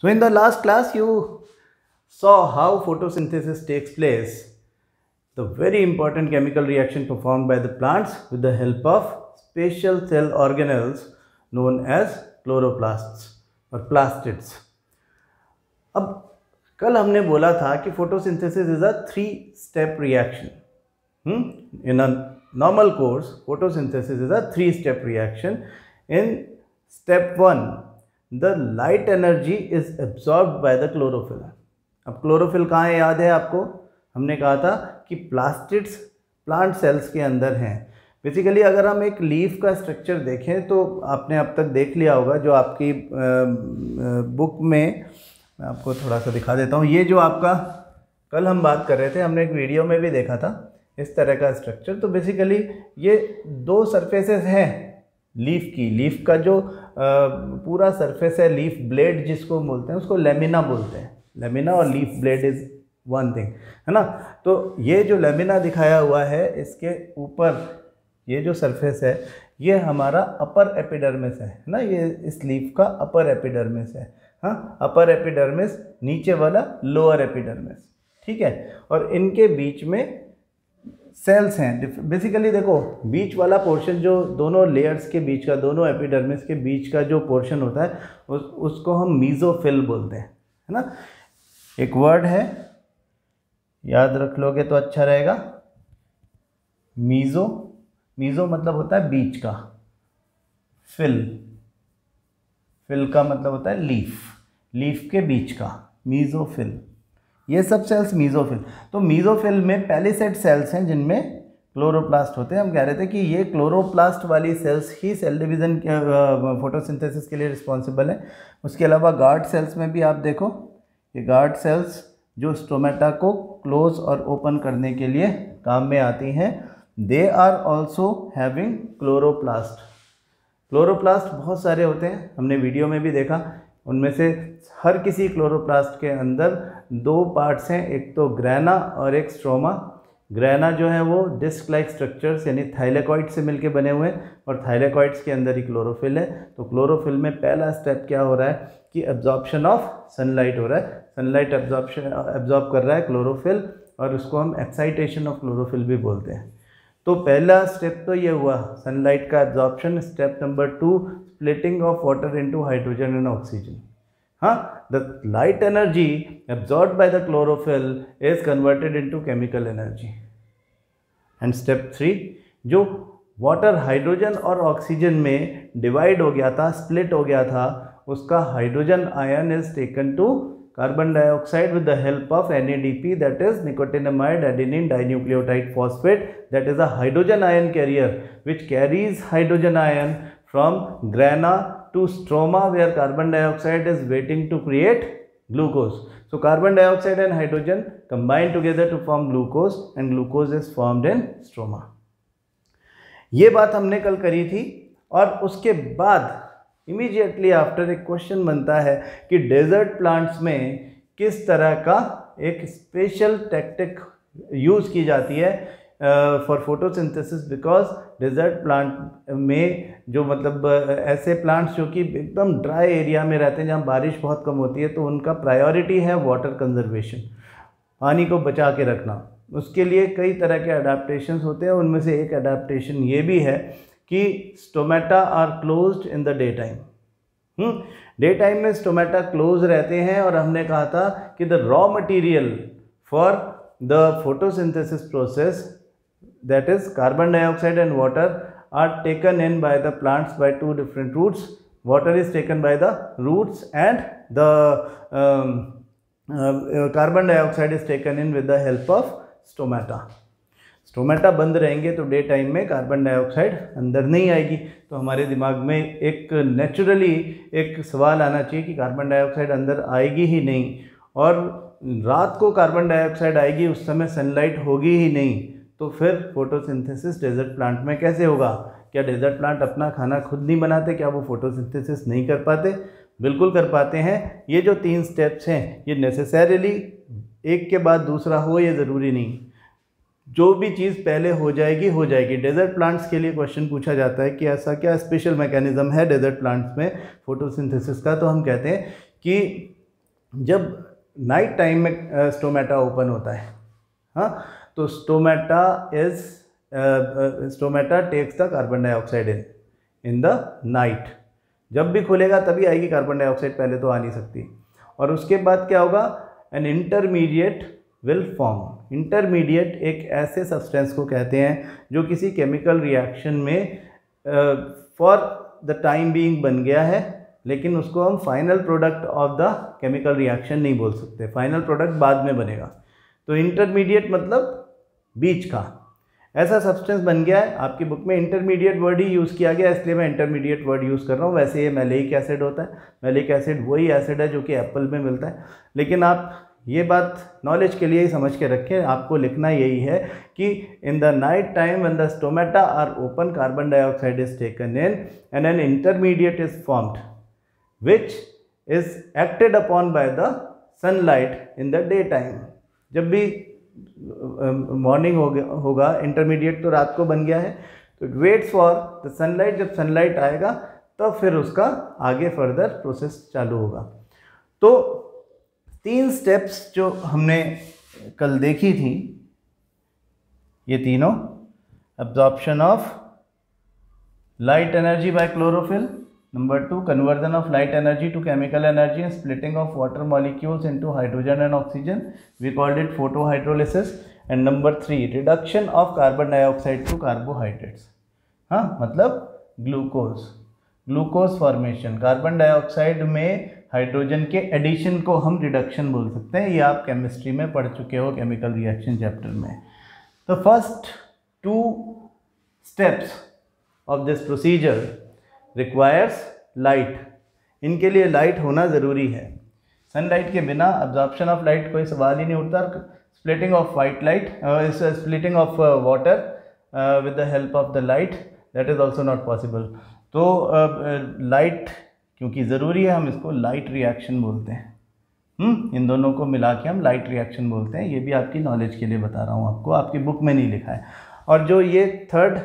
So in the last class you saw how photosynthesis takes place, the very important chemical reaction performed by the plants with the help of special cell organelles known as chloroplasts or plastids. अब कल हमने बोला था कि photosynthesis is a 3-step reaction. In a normal course, photosynthesis is a 3-step reaction. In step 1, the light energy is absorbed by the chlorophyll. अब chlorophyll कहाँ है, याद है आपको? हमने कहा था कि प्लास्टिड्स प्लांट सेल्स के अंदर हैं. बेसिकली अगर हम एक लीफ का स्ट्रक्चर देखें तो आपने अब तक देख लिया होगा, जो आपकी बुक में मैं आपको थोड़ा सा दिखा देता हूँ. ये जो आपका कल हम बात कर रहे थे, हमने एक वीडियो में भी देखा था इस तरह का स्ट्रक्चर. तो बेसिकली ये दो सरफेसेस हैं लीफ की. लीफ का जो पूरा सरफेस है, लीफ ब्लेड जिसको बोलते हैं, उसको लेमिना बोलते हैं. लेमिना और leaf blade is one thing, है ना. तो ये जो लेमिना दिखाया हुआ है, इसके ऊपर ये जो सरफेस है, ये हमारा अपर एपिडर्मिस है ना. ये इस लीफ का अपर एपिडर्मिस है. हाँ, अपर एपिडर्मिस, नीचे वाला लोअर एपिडर्मिस, ठीक है. और इनके बीच में सेल्स हैं. बेसिकली देखो, बीच वाला पोर्शन जो दोनों लेयर्स के बीच का, दोनों एपिडर्मिस के बीच का जो पोर्शन होता है, उसको हम मीजोफिल बोलते हैं, है ना. एक वर्ड है, याद रख लोगे तो अच्छा रहेगा. मीजो. मीजो मतलब होता है बीच का. फिल. फिल का मतलब होता है लीफ. लीफ के बीच का, मीजोफिल. ये सब सेल्स मीजोफिल. तो मीजोफिल में पैलिसेड सेल्स हैं जिनमें क्लोरोप्लास्ट होते हैं. हम कह रहे थे कि ये क्लोरोप्लास्ट वाली सेल्स ही सेल डिवीज़न फोटोसिंथेसिस के लिए रिस्पॉन्सिबल है. उसके अलावा गार्ड सेल्स में भी आप देखो, ये गार्ड सेल्स जो स्टोमेटा को क्लोज और ओपन करने के लिए काम में आती हैं, they are also having chloroplast. Chloroplast बहुत सारे होते हैं, हमने वीडियो में भी देखा. उनमें से हर किसी क्लोरोप्लास्ट के अंदर दो पार्ट्स हैं, एक तो ग्रैना और एक स्ट्रोमा. ग्रैना जो है वो डिस्क लाइक स्ट्रक्चर्स यानी थाइलेकॉइड से मिलके बने हुए हैं, और थाइलेकॉइड्स के अंदर ही क्लोरोफिल है. तो क्लोरोफिल में पहला स्टेप क्या हो रहा है कि एब्जॉर्प्शन ऑफ सनलाइट हो रहा है. सनलाइट एब्जॉर्ब कर रहा है क्लोरोफिल, और उसको हम एक्साइटेशन ऑफ क्लोरोफिल भी बोलते हैं. तो पहला स्टेप तो ये हुआ, सनलाइट का absorption. Step number 2, splitting of water into hydrogen and oxygen. हाँ, the light energy absorbed by the chlorophyll is converted into chemical energy. And step 3, जो वाटर हाइड्रोजन और ऑक्सीजन में डिवाइड हो गया था, स्प्लिट हो गया था, उसका hydrogen ion is taken to carbon dioxide with the help of NADP, that is nicotinamide adenine dinucleotide phosphate, that is a hydrogen ion carrier which carries hydrogen ion from grana to stroma, where carbon dioxide is waiting to create glucose. So carbon dioxide and hydrogen combine together to form glucose, and glucose is formed in stroma. ये बात हमने कल करी थी. और उसके बाद immediately after एक क्वेश्चन बनता है कि डेजर्ट प्लांट्स में किस तरह का एक स्पेशल टेक्निक यूज़ की जाती है for photosynthesis. Because desert plant में जो मतलब ऐसे प्लांट्स जो कि एकदम ड्राई एरिया में रहते हैं, जहाँ बारिश बहुत कम होती है, तो उनका प्रायोरिटी है वाटर कंजर्वेशन, पानी को बचा के रखना. उसके लिए कई तरह के अडेप्टेशंस होते हैं. उनमें से एक अडेप्टेशन ये भी है कि stomata are closed in the day time. Day time में स्टोमेटा क्लोज रहते हैं, और हमने कहा था कि the raw material for the photosynthesis process, that is carbon dioxide and water, are taken in by the plants by two different routes. Water is taken by the roots and the carbon dioxide is taken in with the help of stomata. Stomata बंद रहेंगे तो day time में carbon dioxide अंदर नहीं आएगी. तो हमारे दिमाग में एक नेचुरली एक सवाल आना चाहिए कि कार्बन डाइऑक्साइड अंदर आएगी ही नहीं, और रात को कार्बन डाइऑक्साइड आएगी, उस समय सनलाइट होगी ही नहीं, तो फिर फोटोसिंथेसिस डेजर्ट प्लांट में कैसे होगा? क्या डेजर्ट प्लांट अपना खाना खुद नहीं बनाते? क्या वो फोटोसिंथेसिस नहीं कर पाते? बिल्कुल कर पाते हैं. ये जो 3 स्टेप्स हैं, ये नेसेसरीली एक के बाद दूसरा हो, ये ज़रूरी नहीं. जो भी चीज़ पहले हो जाएगी हो जाएगी. डेजर्ट प्लांट्स के लिए क्वेश्चन पूछा जाता है कि ऐसा क्या स्पेशल मैकेनिज्म है डेजर्ट प्लांट्स में फोटोसिंथेसिस का. तो हम कहते हैं कि जब नाइट टाइम में स्टोमेटा ओपन होता है, हाँ, तो stomata takes the carbon dioxide in the night. जब भी खुलेगा तभी आएगी कार्बन डाइऑक्साइड, पहले तो आ नहीं सकती। और उसके बाद क्या होगा, an intermediate will form. Intermediate एक ऐसे सब्सटेंस को कहते हैं जो किसी केमिकल रिएक्शन में फॉर द टाइम बीइंग बन गया है, लेकिन उसको हम final product of the chemical reaction नहीं बोल सकते, फाइनल प्रोडक्ट बाद में बनेगा। तो इंटरमीडिएट मतलब बीच का, ऐसा सब्सटेंस बन गया है। आपकी बुक में इंटरमीडिएट वर्ड ही यूज़ किया गया, इसलिए मैं इंटरमीडिएट वर्ड यूज़ कर रहा हूँ। वैसे ये मैलेइक एसिड होता है। मैलेइक एसिड वही एसिड है जो कि एप्पल में मिलता है, लेकिन आप ये बात नॉलेज के लिए ही समझ के रखें। आपको लिखना यही है कि in the night time when the stomata are open, carbon dioxide is taken in and an intermediate is formed which is acted upon by the sunlight in the day time। जब भी मॉर्निंग होगा, intermediate तो रात को बन गया है, तो it waits for the sunlight. जब सनलाइट आएगा तब फिर उसका आगे फर्दर प्रोसेस चालू होगा। तो 3 स्टेप्स जो हमने कल देखी थी, ये तीनों, absorption of light energy by chlorophyll, Number 2, conversion of light energy to chemical energy and splitting of water molecules into hydrogen and oxygen, we called it photohydrolysis। and number 3, reduction of carbon dioxide to carbohydrates, हाँ, मतलब glucose formation. Carbon dioxide में hydrogen के addition को हम reduction बोल सकते हैं। ये आप केमिस्ट्री में पढ़ चुके हो, केमिकल रिएक्शन चैप्टर में। तो first 2 steps of this procedure requires light. इनके लिए लाइट होना ज़रूरी है। सनलाइट के बिना अब्जॉर्प्शन ऑफ लाइट कोई सवाल ही नहीं उठता। Splitting of splitting of water with the help of the light, that is also not possible. तो लाइट क्योंकि ज़रूरी है, हम इसको लाइट रिएक्शन बोलते हैं। इन दोनों को मिला के हम लाइट रिएक्शन बोलते हैं। ये भी आपकी नॉलेज के लिए बता रहा हूँ आपको, आपकी बुक में नहीं लिखा है। और जो ये थर्ड,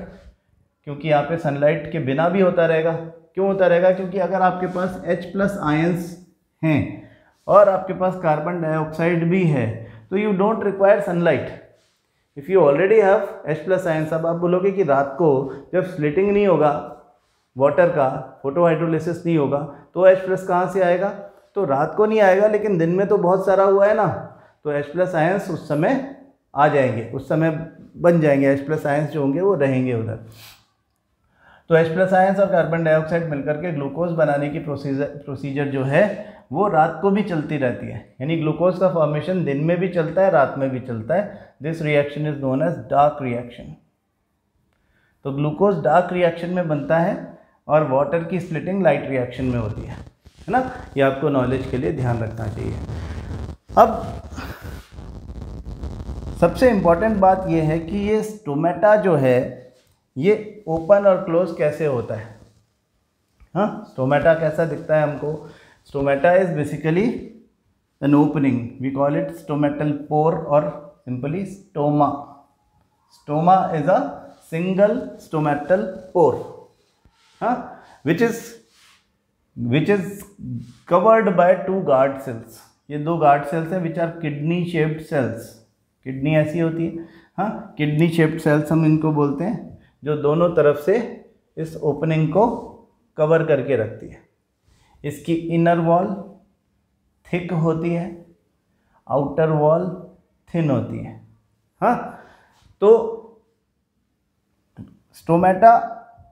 क्योंकि यहाँ पे सनलाइट के बिना भी होता रहेगा। क्यों होता रहेगा? क्योंकि अगर आपके पास H+ आयंस हैं और आपके पास कार्बन डाइऑक्साइड भी है, तो you don't require sunlight if you already have H+ ions. अब आप बोलोगे कि रात को जब स्प्लिटिंग नहीं होगा वाटर का, फोटोहाइड्रोलिसिस नहीं होगा, तो H+ कहाँ से आएगा? तो रात को नहीं आएगा, लेकिन दिन में तो बहुत सारा हुआ है ना, तो H+ आयंस उस समय आ जाएंगे, उस समय बन जाएंगे। H+ आयंस जो होंगे वो रहेंगे उधर। तो H+ आयंस और कार्बन डाइऑक्साइड मिलकर के ग्लूकोज बनाने की प्रोसीजर जो है वो रात को भी चलती रहती है। यानी ग्लूकोज का फॉर्मेशन दिन में भी चलता है, रात में भी चलता है। This reaction is known as dark reaction. तो ग्लूकोज डार्क रिएक्शन में बनता है और वाटर की स्प्लिटिंग लाइट रिएक्शन में होती है ना। ये आपको नॉलेज के लिए ध्यान रखना चाहिए। अब सबसे इम्पॉर्टेंट बात यह है कि ये स्टोमेटा जो है ये ओपन और क्लोज कैसे होता है। हाँ, स्टोमेटा कैसा दिखता है हमको? Stomata is basically an opening, we call it stomatal pore और simply stoma. Stoma is a single stomatal pore, हाँ, which is covered by 2 guard cells. ये 2 गार्ड सेल्स हैं which are kidney shaped cells. Kidney ऐसी होती है, हाँ, kidney shaped sales हम इनको बोलते हैं, जो दोनों तरफ से इस ओपनिंग को कवर करके रखती है। इसकी इनर वॉल थिक होती है, आउटर वॉल थिन होती है। हाँ, तो स्टोमेटा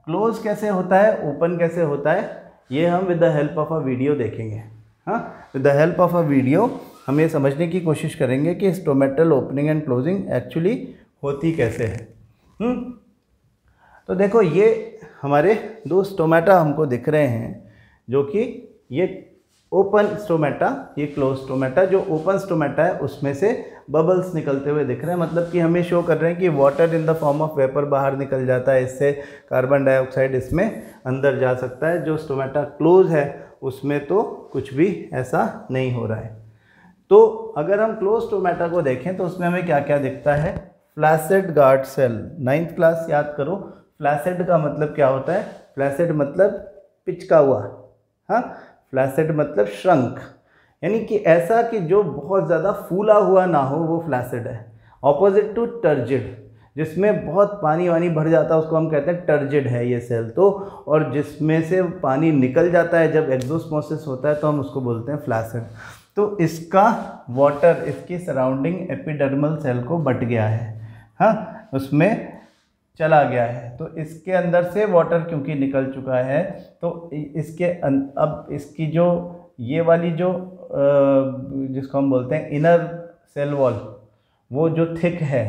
क्लोज कैसे होता है, ओपन कैसे होता है, ये हम with the help of a video देखेंगे। हाँ, with the help of a video हम ये समझने की कोशिश करेंगे कि stomatal opening and closing actually होती कैसे है। तो देखो, ये हमारे 2 स्टोमेटा हमको दिख रहे हैं, जो कि ये ओपन स्टोमेटा, ये क्लोज स्टोमेटा। जो ओपन स्टोमेटा है उसमें से बबल्स निकलते हुए दिख रहे हैं, मतलब कि हमें शो कर रहे हैं कि water in the form of vapour बाहर निकल जाता है, इससे कार्बन डाइऑक्साइड इसमें अंदर जा सकता है। जो स्टोमेटा क्लोज है उसमें तो कुछ भी ऐसा नहीं हो रहा है। तो अगर हम क्लोज स्टोमेटा को देखें तो उसमें हमें क्या क्या दिखता है? Flaccid guard cell. 9th class याद करो, फ्लैसिड का मतलब क्या होता है? फ्लैसिड मतलब पिचका हुआ, हाँ, फ्लैसिड मतलब श्रंक। यानी कि ऐसा कि जो बहुत ज़्यादा फूला हुआ ना हो, वो फ्लैसिड है। ऑपोजिट टू टर्जिड, जिसमें बहुत पानी वानी भर जाता है, उसको हम कहते हैं टर्जिड है ये सेल तो। और जिसमें से पानी निकल जाता है जब एक्सोस्मोसिस होता है, तो हम उसको बोलते हैं फ्लैसिड। तो इसका वाटर इसकी सराउंडिंग एपिडर्मल सेल को बट गया है, हाँ, उसमें चला गया है। तो इसके अंदर से वाटर क्योंकि निकल चुका है, तो इसके अब इसकी जो ये वाली जो जिसको हम बोलते हैं इनर सेल वॉल, वो जो थिक है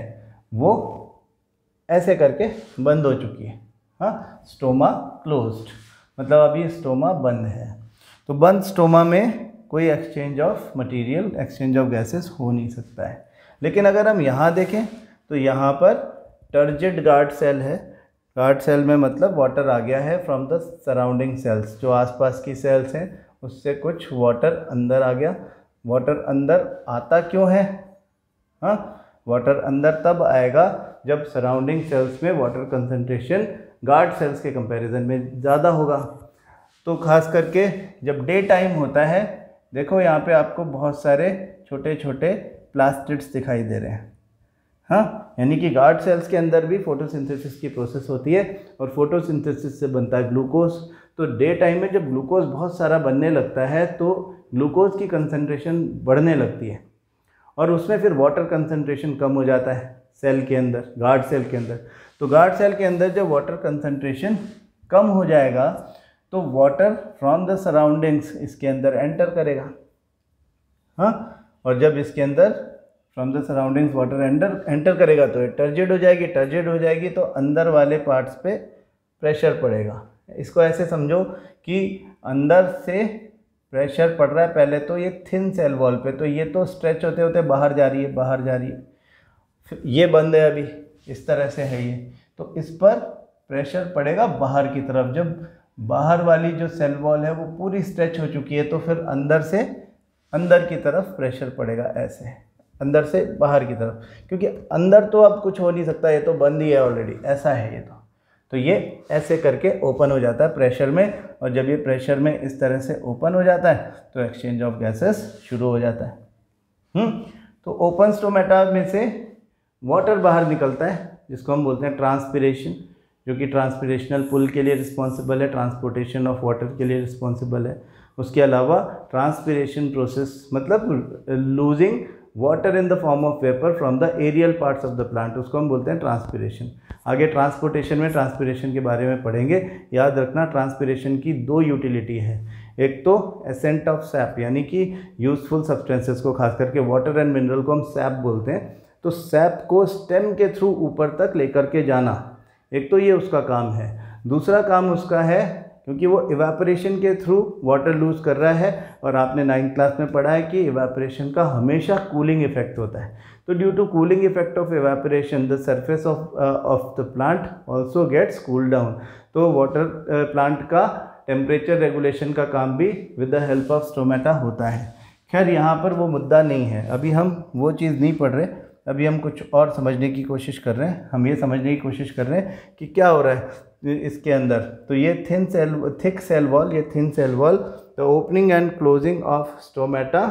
वो ऐसे करके बंद हो चुकी है, हाँ, स्टोमा क्लोज्ड, मतलब अभी स्टोमा बंद है। तो बंद स्टोमा में कोई exchange of material, exchange of gases हो नहीं सकता है। लेकिन अगर हम यहाँ देखें तो यहाँ पर टर्जिड गार्ड सेल है। गार्ड सेल में मतलब वाटर आ गया है फ्रॉम द सराउंडिंग सेल्स, जो आसपास की सेल्स हैं उससे कुछ वाटर अंदर आ गया। वाटर अंदर आता क्यों है, हाँ, वाटर अंदर तब आएगा जब सराउंडिंग सेल्स में वाटर कंसंट्रेशन गार्ड सेल्स के कंपैरिजन में ज़्यादा होगा। तो खास करके जब डे टाइम होता है, देखो यहाँ पे आपको बहुत सारे छोटे छोटे प्लास्टिड्स दिखाई दे रहे हैं, हाँ, यानी कि गार्ड सेल्स के अंदर भी फोटोसिंथेसिस की प्रोसेस होती है और फोटोसिंथेसिस से बनता है ग्लूकोज। तो डे टाइम में जब ग्लूकोज बहुत सारा बनने लगता है तो ग्लूकोज की कंसंट्रेशन बढ़ने लगती है और उसमें फिर वाटर कंसंट्रेशन कम हो जाता है सेल के अंदर, गार्ड सेल के अंदर। तो गार्ड सेल के अंदर जब वाटर कंसंट्रेशन कम हो जाएगा तो वाटर फ्रॉम द सराउंडिंग्स इसके अंदर एंटर करेगा, हाँ, और जब इसके अंदर from the surroundings water enter करेगा तो टर्जिड हो जाएगी। टर्जिड हो जाएगी तो अंदर वाले पार्ट्स पे प्रेशर पड़ेगा। इसको ऐसे समझो कि अंदर से प्रेशर पड़ रहा है, पहले तो ये थिन सेल वॉल पे, तो ये तो स्ट्रेच होते होते बाहर जा रही है, बाहर जा रही है, फिर ये बंद है, अभी इस तरह से है ये, तो इस पर प्रेशर पड़ेगा बाहर की तरफ। जब बाहर वाली जो सेल वॉल है वो पूरी स्ट्रेच हो चुकी है तो फिर अंदर से अंदर की तरफ प्रेशर पड़ेगा, ऐसे अंदर से बाहर की तरफ, क्योंकि अंदर तो अब कुछ हो नहीं सकता, ये तो बंद ही है ऑलरेडी, ऐसा है ये तो ये ऐसे करके ओपन हो जाता है प्रेशर में। और जब ये प्रेशर में इस तरह से ओपन हो जाता है तो एक्सचेंज ऑफ गैसेस शुरू हो जाता है। तो ओपन स्टोमेटा में से वाटर बाहर निकलता है, जिसको हम बोलते हैं ट्रांसपिरेशन, जो कि ट्रांसपिरेशनल पुल के लिए रिस्पॉन्सिबल है, ट्रांसपोर्टेशन ऑफ वाटर के लिए रिस्पॉन्सिबल है। उसके अलावा ट्रांसपिरेशन प्रोसेस मतलब losing water in the form of vapour from the aerial parts of the plant, उसको हम बोलते हैं ट्रांसपिरेशन। आगे ट्रांसपोर्टेशन में ट्रांसपिरेशन के बारे में पढ़ेंगे। याद रखना ट्रांसपिरेशन की दो यूटिलिटी है, एक तो एसेंट ऑफ सैप, यानी कि यूजफुल सब्सटेंसेस को, खास करके वाटर एंड मिनरल को हम सैप बोलते हैं, तो सैप को स्टेम के थ्रू ऊपर तक लेकर के जाना, एक तो ये उसका काम है। दूसरा काम उसका है क्योंकि वो इवेपोरेशन के थ्रू वाटर लूज कर रहा है, और आपने 9th क्लास में पढ़ा है कि इवेपोरेशन का हमेशा कूलिंग इफेक्ट होता है। तो due to cooling effect of evaporation the surface of the plant also gets cool down. तो वाटर प्लांट का टेम्परेचर रेगुलेशन का काम भी with the help of stomata होता है। खैर यहाँ पर वो मुद्दा नहीं है, अभी हम वो चीज़ नहीं पढ़ रहे, अभी हम कुछ और समझने की कोशिश कर रहे हैं। हम ये समझने की कोशिश कर रहे हैं कि क्या हो रहा है इसके अंदर। तो ये थिक सेल वॉल, ये thin cell wall, the opening and closing of stomata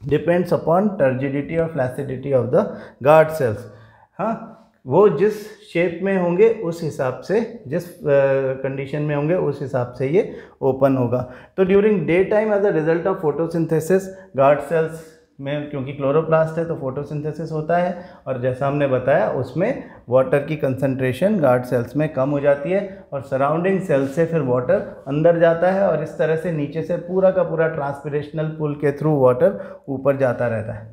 depends upon turgidity और flaccidity of the guard cells. हाँ, वो जिस शेप में होंगे उस हिसाब से, जिस कंडीशन में होंगे उस हिसाब से ये ओपन होगा। तो during day time as a result of photosynthesis guard cells में, क्योंकि क्लोरोप्लास्ट है तो फोटोसिंथेसिस होता है, और जैसा हमने बताया उसमें वाटर की कंसंट्रेशन गार्ड सेल्स में कम हो जाती है और सराउंडिंग सेल से फिर वाटर अंदर जाता है, और इस तरह से नीचे से पूरा का पूरा ट्रांसपिरेशनल पुल के थ्रू वाटर ऊपर जाता रहता है।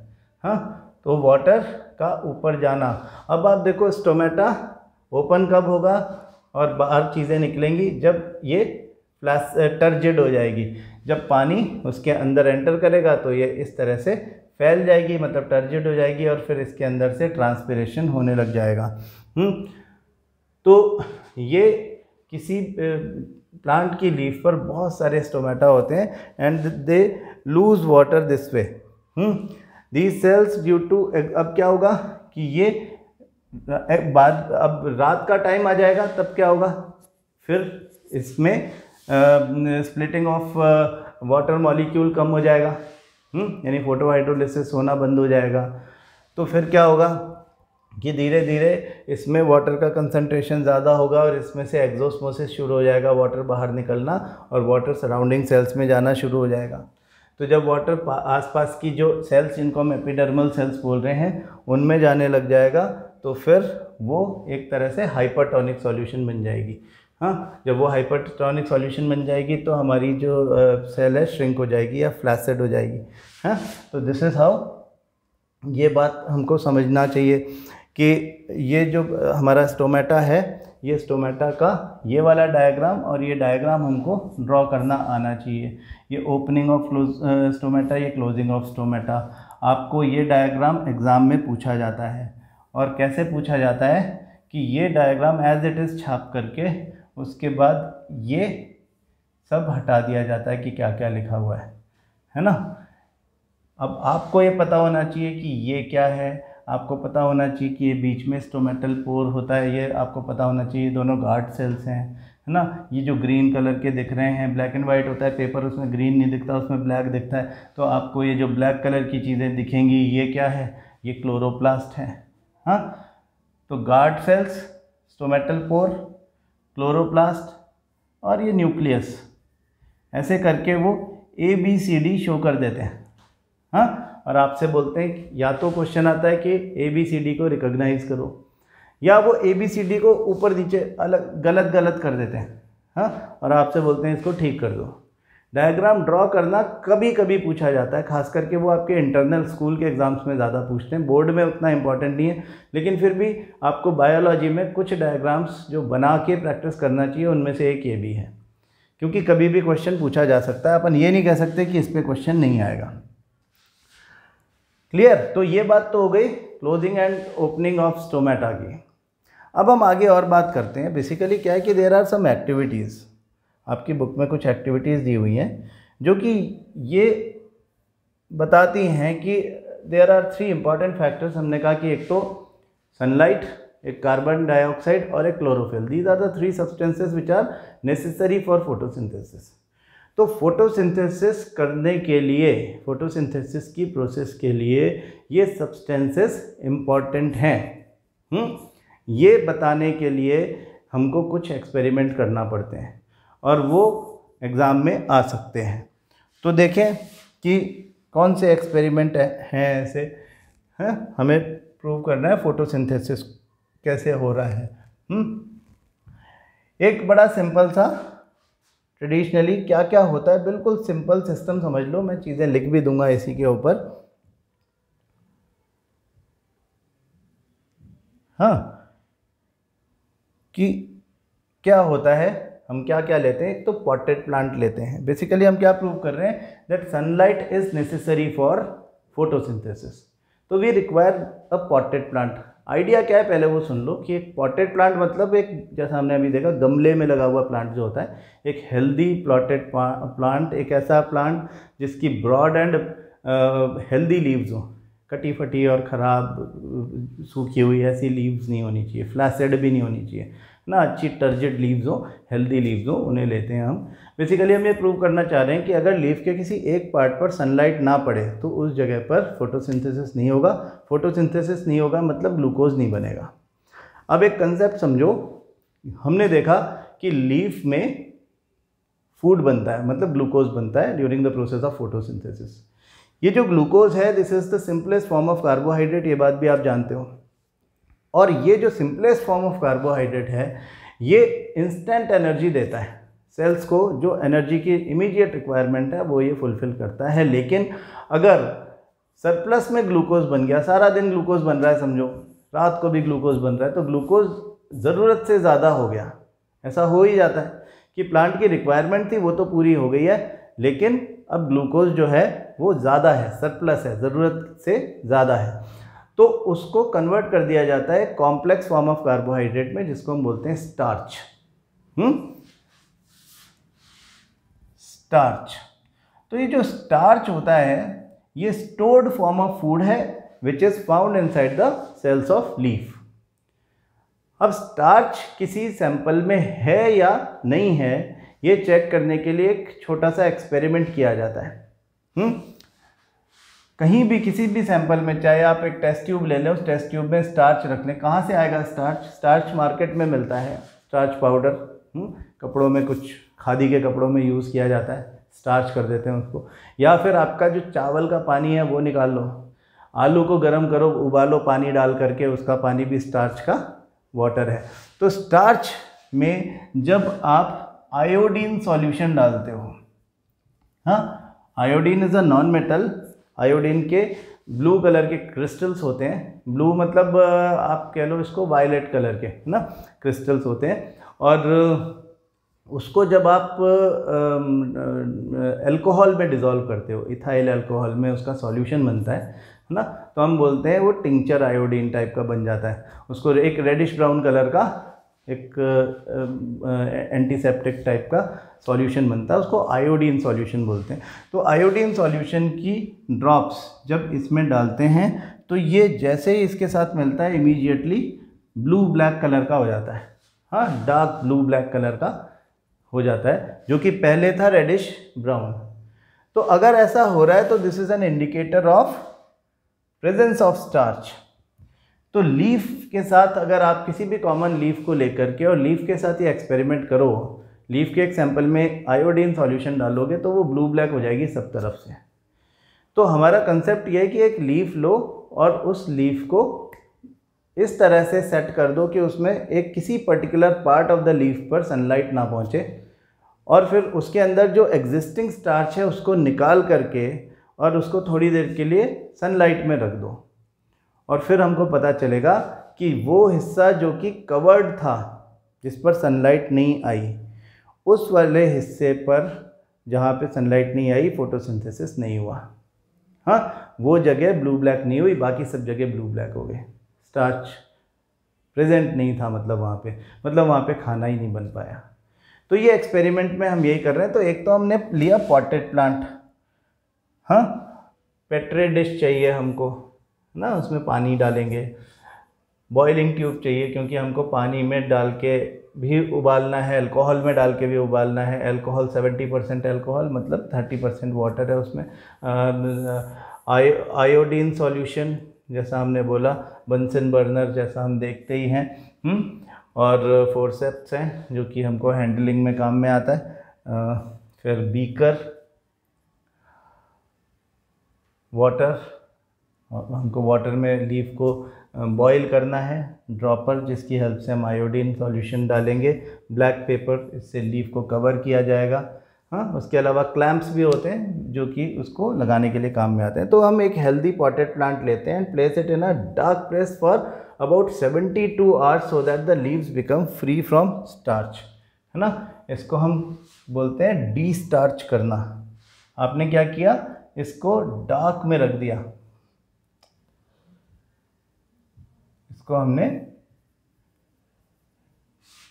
हाँ, तो वाटर का ऊपर जाना। अब आप देखो स्टोमेटा ओपन कब होगा और बाहर चीज़ें निकलेंगी जब ये टर्जिड हो जाएगी। जब पानी उसके अंदर एंटर करेगा तो ये इस तरह से फैल जाएगी, मतलब टर्जिड हो जाएगी, और फिर इसके अंदर से ट्रांसपिरेशन होने लग जाएगा। तो ये किसी प्लांट की लीफ पर बहुत सारे स्टोमेटा होते हैं and they lose water this way. These cells due to, अब क्या होगा कि ये बाद, अब रात का टाइम आ जाएगा तब क्या होगा, फिर इसमें स्प्लिटिंग ऑफ वाटर मॉलिक्यूल कम हो जाएगा, यानी फोटो हाइड्रोलिसिस होना बंद हो जाएगा। तो फिर क्या होगा कि धीरे धीरे इसमें वाटर का कंसंट्रेशन ज़्यादा होगा और इसमें से एक्सोस्मोसिस शुरू हो जाएगा, वाटर बाहर निकलना और वाटर सराउंडिंग सेल्स में जाना शुरू हो जाएगा। तो जब वाटर आसपास की जो सेल्स जिनको हम एपिडर्मल सेल्स बोल रहे हैं उनमें जाने लग जाएगा, तो फिर वो एक तरह से हाइपरटोनिक सॉल्यूशन बन जाएगी। हाँ, जब वो हाइपरटोनिक सॉल्यूशन बन जाएगी तो हमारी जो सेल है श्रिंक हो जाएगी या फ्लैसिड हो जाएगी। हाँ, तो दिस इज़ हाउ, ये बात हमको समझना चाहिए कि ये जो हमारा स्टोमेटा है, ये स्टोमेटा का ये वाला डायग्राम और ये डायग्राम हमको ड्रॉ करना आना चाहिए। ये ओपनिंग ऑफ स्टोमेटा, ये क्लोजिंग ऑफ स्टोमेटा। आपको ये डायग्राम एग्ज़ाम में पूछा जाता है। और कैसे पूछा जाता है कि ये डायग्राम एज इट इज़ छाप करके उसके बाद ये सब हटा दिया जाता है कि क्या क्या लिखा हुआ है ना। अब आपको ये पता होना चाहिए कि ये क्या है, आपको पता होना चाहिए कि ये बीच में स्टोमेटल पोर होता है, ये आपको पता होना चाहिए दोनों गार्ड सेल्स हैं, है ना। ये जो ग्रीन कलर के दिख रहे हैं, ब्लैक एंड वाइट होता है पेपर, उसमें ग्रीन नहीं दिखता, उसमें ब्लैक दिखता है। तो आपको ये जो ब्लैक कलर की चीज़ें दिखेंगी, ये क्या है, ये क्लोरोप्लास्ट है। हाँ, तो guard cells, stomatal pore, chloroplast और ये न्यूक्लियस, ऐसे करके वो ABCD शो कर देते हैं। हाँ, और आपसे बोलते हैं कि या तो क्वेश्चन आता है कि ABCD को रिकॉग्नाइज करो, या वो ABCD को ऊपर नीचे अलग गलत गलत कर देते हैं। हाँ, और आपसे बोलते हैं इसको ठीक कर दो। डायग्राम ड्रॉ करना कभी कभी पूछा जाता है, खास करके वो आपके इंटरनल स्कूल के एग्ज़ाम्स में ज़्यादा पूछते हैं, बोर्ड में उतना इंपॉर्टेंट नहीं है। लेकिन फिर भी आपको बायोलॉजी में कुछ डायग्राम्स जो बना के प्रैक्टिस करना चाहिए, उनमें से एक ये भी है, क्योंकि कभी भी क्वेश्चन पूछा जा सकता है। अपन ये नहीं कह सकते कि इस पर क्वेश्चन नहीं आएगा। क्लियर? तो ये बात तो हो गई closing and opening of stomata की। अब हम आगे और बात करते हैं। बेसिकली क्या है कि देयर आर सम एक्टिविटीज़, आपकी बुक में कुछ एक्टिविटीज़ दी हुई हैं जो कि ये बताती हैं कि देयर आर 3 इंपॉर्टेंट फैक्टर्स। हमने कहा कि एक तो सनलाइट, एक कार्बन डाइऑक्साइड और एक chlorophyll. These are the 3 substances which are necessary for photosynthesis. तो फोटोसिंथेसिस करने के लिए, फोटोसिंथेसिस की प्रोसेस के लिए ये सब्सटेंसेस इम्पॉर्टेंट हैं। ये बताने के लिए हमको कुछ एक्सपेरिमेंट करना पड़ते हैं और वो एग्ज़ाम में आ सकते हैं। तो देखें कि कौन से एक्सपेरिमेंट हैं ऐसे, हैं हमें प्रूव करना है फोटोसिंथेसिस कैसे हो रहा है। एक बड़ा सिंपल सा, ट्रेडिशनली क्या क्या होता है, बिल्कुल सिंपल सिस्टम समझ लो। मैं चीज़ें लिख भी दूंगा इसी के ऊपर। हाँ, कि क्या होता है, हम क्या क्या लेते हैं। एक तो पॉटेड प्लांट लेते हैं। बेसिकली हम क्या प्रूव कर रहे हैं, that sunlight is necessary for photosynthesis, तो we require a potted plant. Idea क्या है पहले वो सुन लो कि एक पॉटेड प्लांट मतलब एक, जैसा हमने अभी देखा, गमले में लगा हुआ प्लांट जो होता है, एक हेल्दी प्लॉटेड प्लांट, एक ऐसा प्लांट जिसकी ब्रॉड एंड हेल्दी लीव्स हो, कटी फटी और ख़राब सूखी हुई ऐसी लीव्स नहीं होनी चाहिए, फ्लैसिड भी नहीं होनी चाहिए ना, अच्छी टर्जिड लीव्स हो, हेल्दी लीव्स हो, उन्हें लेते हैं हम। बेसिकली हम ये प्रूव करना चाह रहे हैं कि अगर लीफ के किसी एक पार्ट पर सनलाइट ना पड़े तो उस जगह पर फोटोसिंथेसिस नहीं होगा। फोटोसिंथेसिस नहीं होगा मतलब ग्लूकोज नहीं बनेगा। अब एक कंसेप्ट समझो, हमने देखा कि लीफ में फूड बनता है, मतलब ग्लूकोज बनता है during the process of photosynthesis. ये जो ग्लूकोज है, this is the simplest form of carbohydrate, ये बात भी आप जानते हो। और ये जो सिंपलेस्ट फॉर्म ऑफ कार्बोहाइड्रेट है, ये इंस्टेंट एनर्जी देता है सेल्स को, जो एनर्जी की इमीडिएट रिक्वायरमेंट है वो ये फुलफिल करता है। लेकिन अगर सरप्लस में ग्लूकोज बन गया, सारा दिन ग्लूकोज बन रहा है समझो, रात को भी ग्लूकोज बन रहा है, तो ग्लूकोज ज़रूरत से ज़्यादा हो गया। ऐसा हो ही जाता है कि प्लांट की रिक्वायरमेंट थी वो तो पूरी हो गई है, लेकिन अब ग्लूकोज जो है वो ज़्यादा है, सरप्लस है, ज़रूरत से ज़्यादा है। तो उसको कन्वर्ट कर दिया जाता है कॉम्प्लेक्स फॉर्म ऑफ कार्बोहाइड्रेट में, जिसको हम बोलते हैं स्टार्च। स्टार्च। तो ये जो स्टार्च होता है ये स्टोर्ड फॉर्म ऑफ फूड है which is found inside the cells of leaf. अब स्टार्च किसी सैंपल में है या नहीं है, ये चेक करने के लिए एक छोटा सा एक्सपेरिमेंट किया जाता है। कहीं भी किसी भी सैंपल में, चाहे आप एक टेस्ट ट्यूब ले लें, उस टेस्ट ट्यूब में स्टार्च रख लें, कहाँ से आएगा स्टार्च? स्टार्च मार्केट में मिलता है, स्टार्च पाउडर। कपड़ों में, कुछ खादी के कपड़ों में यूज़ किया जाता है, स्टार्च कर देते हैं उसको। या फिर आपका जो चावल का पानी है वो निकाल लो, आलू को गर्म करो, उबालो पानी डाल करके, उसका पानी भी स्टार्च का वाटर है। तो स्टार्च में जब आप आयोडीन सॉल्यूशन डालते हो, हाँ, iodine is a non metal. Iodine के ब्लू कलर के क्रिस्टल्स होते हैं, ब्लू मतलब आप कह लो इसको वायलेट कलर के, है ना, क्रिस्टल्स होते हैं। और उसको जब आप अल्कोहल में डिज़ोल्व करते हो, इथाइल अल्कोहल में उसका सॉल्यूशन बनता है ना, तो हम बोलते हैं वो टिंचर आयोडीन टाइप का बन जाता है। उसको एक रेडिश ब्राउन कलर का एक एंटीसेप्टिक टाइप का सॉल्यूशन बनता है, उसको आयोडीन सॉल्यूशन बोलते हैं। तो आयोडीन सॉल्यूशन की ड्रॉप्स जब इसमें डालते हैं तो ये जैसे ही इसके साथ मिलता है इमीडिएटली ब्लू ब्लैक कलर का हो जाता है, हाँ, डार्क ब्लू ब्लैक कलर का हो जाता है, जो कि पहले था रेडिश ब्राउन। तो अगर ऐसा हो रहा है तो this is an indicator of presence of starch. तो लीफ के साथ अगर आप किसी भी कॉमन लीफ को लेकर के और लीफ के साथ ये एक्सपेरिमेंट करो, लीफ के एक सैंपल में आयोडीन सॉल्यूशन डालोगे तो वो ब्लू ब्लैक हो जाएगी सब तरफ से। तो हमारा कंसेप्ट ये है कि एक लीफ लो और उस लीफ को इस तरह से सेट कर दो कि उसमें एक किसी particular part of the leaf पर सनलाइट ना पहुँचे, और फिर उसके अंदर जो एग्जिस्टिंग स्टार्च है उसको निकाल करके और उसको थोड़ी देर के लिए सनलाइट में रख दो, और फिर हमको पता चलेगा कि वो हिस्सा जो कि कवर्ड था, जिस पर सनलाइट नहीं आई, उस वाले हिस्से पर जहाँ पे सनलाइट नहीं आई फोटोसिंथेसिस नहीं हुआ, हाँ, वो जगह ब्लू ब्लैक नहीं हुई, बाकी सब जगह ब्लू ब्लैक हो गए। स्टार्च प्रेजेंट नहीं था, मतलब वहाँ पे खाना ही नहीं बन पाया। तो ये एक्सपेरिमेंट में हम यही कर रहे हैं। तो एक तो हमने लिया पॉटेड प्लांट, हाँ, पेट्रे डिश चाहिए हमको ना, उसमें पानी डालेंगे, बॉइलिंग ट्यूब चाहिए क्योंकि हमको पानी में डाल के भी उबालना है, अल्कोहल में डाल के भी उबालना है। अल्कोहल 70% अल्कोहल मतलब 30% वाटर है उसमें। आयोडीन सॉल्यूशन जैसा हमने बोला, बंसन बर्नर जैसा हम देखते ही हैं, और फोर्सेप्स हैं जो कि हमको हैंडलिंग में काम में आता है। फिर बीकर, वाटर, हमको वाटर में लीफ को बॉईल करना है, ड्रॉपर जिसकी हेल्प से हम आयोडीन सॉल्यूशन डालेंगे, ब्लैक पेपर, इससे लीफ को कवर किया जाएगा, हाँ। उसके अलावा क्लैंप्स भी होते हैं जो कि उसको लगाने के लिए काम में आते हैं। तो हम एक हेल्दी पॉटेड प्लांट लेते हैं and place it in a dark place for about 72 hours so that the leaves become free from starch, है ना। इसको हम बोलते हैं डी स्टार्च करना। आपने क्या किया, इसको डार्क में रख दिया, इसको हमने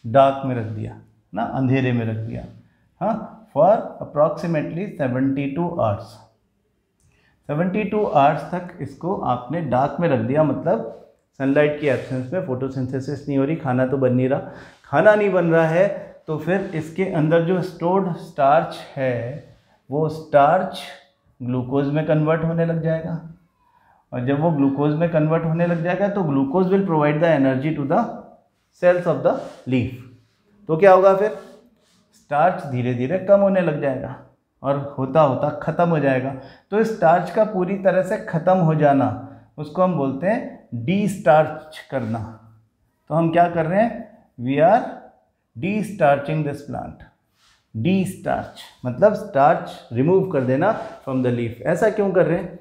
डार्क में रख दिया ना, अंधेरे में रख दिया, हाँ, फॉर अप्रॉक्सीमेटली 72 आवर्स। 72 आवर्स तक इसको आपने डार्क में रख दिया, मतलब सनलाइट की एब्सेंस में फोटोसिंथेसिस नहीं हो रही, खाना तो बन नहीं रहा। खाना नहीं बन रहा है तो फिर इसके अंदर जो स्टोर्ड स्टार्च है वो स्टार्च ग्लूकोज में कन्वर्ट होने लग जाएगा, और जब वो ग्लूकोज में कन्वर्ट होने लग जाएगा तो glucose will provide the energy to the cells of the leaf. तो क्या होगा फिर, स्टार्च धीरे धीरे कम होने लग जाएगा और होता होता ख़त्म हो जाएगा। तो इस स्टार्च का पूरी तरह से ख़त्म हो जाना, उसको हम बोलते हैं डी स्टार्च करना। तो हम क्या कर रहे हैं, we are destarching this plant. Destarch मतलब स्टार्च रिमूव कर देना फ्रॉम द लीफ। ऐसा क्यों कर रहे हैं,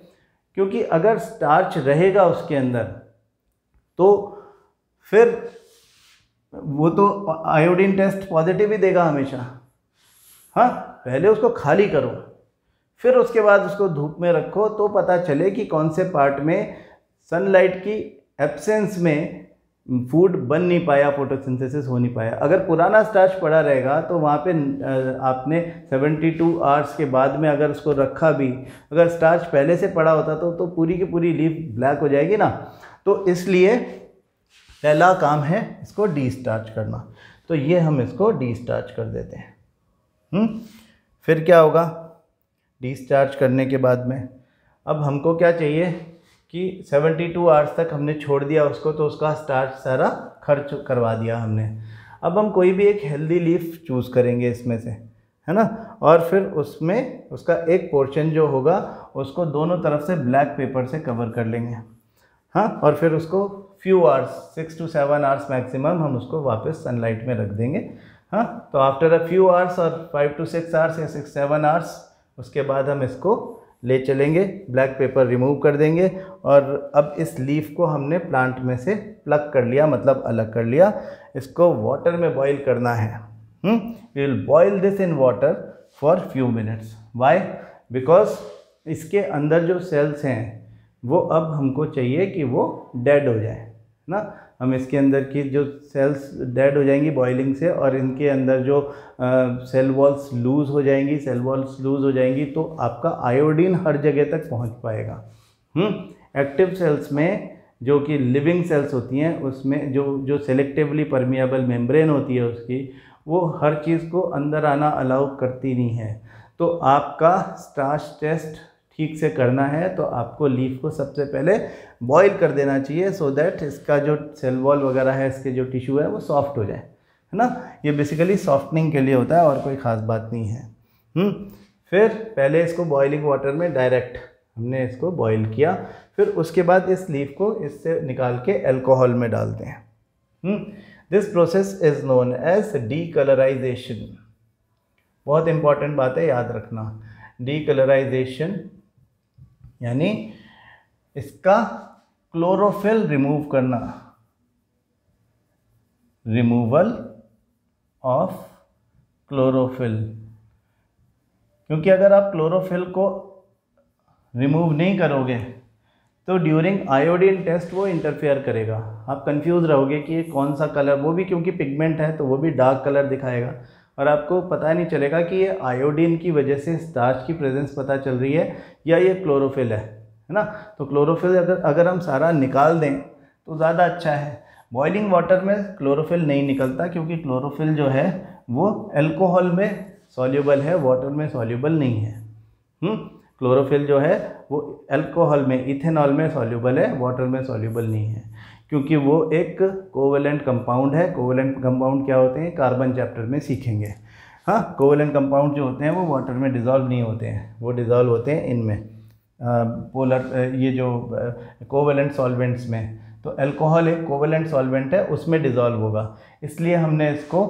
क्योंकि अगर स्टार्च रहेगा उसके अंदर तो फिर वो तो आयोडीन टेस्ट पॉजिटिव ही देगा हमेशा, हाँ। पहले उसको खाली करो, फिर उसके बाद उसको धूप में रखो तो पता चले कि कौन से पार्ट में सनलाइट की एब्सेंस में फूड बन नहीं पाया, फोटोसिंथेसिस हो नहीं पाया। अगर पुराना स्टार्च पड़ा रहेगा तो वहाँ पे आपने 72 आवर्स के बाद में अगर उसको रखा भी, अगर स्टार्च पहले से पड़ा होता तो पूरी की पूरी लीफ ब्लैक हो जाएगी ना। तो इसलिए पहला काम है इसको डी स्टार्च करना। तो ये हम इसको डी स्टार्च कर देते हैं। फिर क्या होगा, डी स्टार्च करने के बाद में अब हमको क्या चाहिए कि 72 आवर्स तक हमने छोड़ दिया उसको, तो उसका स्टार्च सारा खर्च करवा दिया हमने। अब हम कोई भी एक हेल्दी लीफ चूज़ करेंगे इसमें से, है ना, और फिर उसमें उसका एक पोर्शन जो होगा उसको दोनों तरफ से ब्लैक पेपर से कवर कर लेंगे। हाँ, और फिर उसको few hours 6 to 7 hours maximum हम उसको वापस सनलाइट में रख देंगे। हाँ, तो आफ्टर अ फ्यू आवर्स और 5 to 6 आवर्स या 6-7 आवर्स उसके बाद हम इसको ले चलेंगे, ब्लैक पेपर रिमूव कर देंगे। और अब इस लीफ को हमने प्लांट में से प्लग कर लिया, मतलब अलग कर लिया। इसको वाटर में बॉईल करना है। We will boil this in water for few minutes. Why? Because इसके अंदर जो सेल्स हैं वो अब हमको चाहिए कि वो डेड हो जाए ना। हम इसके अंदर की जो सेल्स डेड हो जाएंगी बॉइलिंग से, और इनके अंदर जो सेल वॉल्स लूज़ हो जाएंगी, सेल वॉल्स लूज़ हो जाएंगी, तो आपका आयोडीन हर जगह तक पहुंच पाएगा। एक्टिव सेल्स में जो कि लिविंग सेल्स होती हैं उसमें जो सेलेक्टिवली परमिएबल मेम्ब्रेन होती है उसकी, वो हर चीज़ को अंदर आना अलाउ करती नहीं है। तो आपका स्टार्च टेस्ट ठीक से करना है तो आपको लीफ को सबसे पहले बॉईल कर देना चाहिए, सो दैट इसका जो सेल वॉल वगैरह है, इसके जो टिश्यू है वो सॉफ्ट हो जाए, है ना। ये बेसिकली सॉफ्टनिंग के लिए होता है और कोई ख़ास बात नहीं है। फिर पहले इसको बॉइलिंग वाटर में डायरेक्ट हमने इसको बॉईल किया, फिर उसके बाद इस लीफ को इससे निकाल के अल्कोहल में डालते हैं। This process is known as decolourisation. बहुत इंपॉर्टेंट बात है, याद रखना। डीकलराइजेशन यानी इसका क्लोरोफिल रिमूव करना, रिमूवल ऑफ क्लोरोफिल। क्योंकि अगर आप क्लोरोफिल को रिमूव नहीं करोगे तो ड्यूरिंग आयोडीन टेस्ट वो इंटरफेयर करेगा। आप कंफ्यूज रहोगे कि ये कौन सा कलर, वो भी क्योंकि पिगमेंट है तो वो भी डार्क कलर दिखाएगा, और आपको पता नहीं चलेगा कि ये आयोडीन की वजह से स्टार्च की प्रेजेंस पता चल रही है या ये क्लोरोफिल है ना। तो क्लोरोफिल अगर हम सारा निकाल दें तो ज़्यादा अच्छा है। बॉइलिंग वाटर में क्लोरोफिल नहीं निकलता क्योंकि क्लोरोफिल जो है वो अल्कोहल में सॉल्युबल है, वाटर में सॉल्युबल नहीं है। क्लोरोफिल जो है वो अल्कोहल में, इथेनॉल में सॉल्युबल है, वाटर में सॉल्युबल नहीं है, क्योंकि वो एक कोवेलेंट कंपाउंड है। कोवेलेंट कंपाउंड क्या होते हैं, कार्बन चैप्टर में सीखेंगे। हाँ, कोवेलेंट कंपाउंड जो होते हैं वो वाटर में डिज़ोल्व नहीं होते हैं, वो डिज़ोल्व होते हैं इनमें पोलर, ये जो कोवेलेंट सॉल्वेंट्स में। तो अल्कोहल एक कोवेलेंट सॉल्वेंट है, उसमें डिज़ोल्व होगा, इसलिए हमने इसको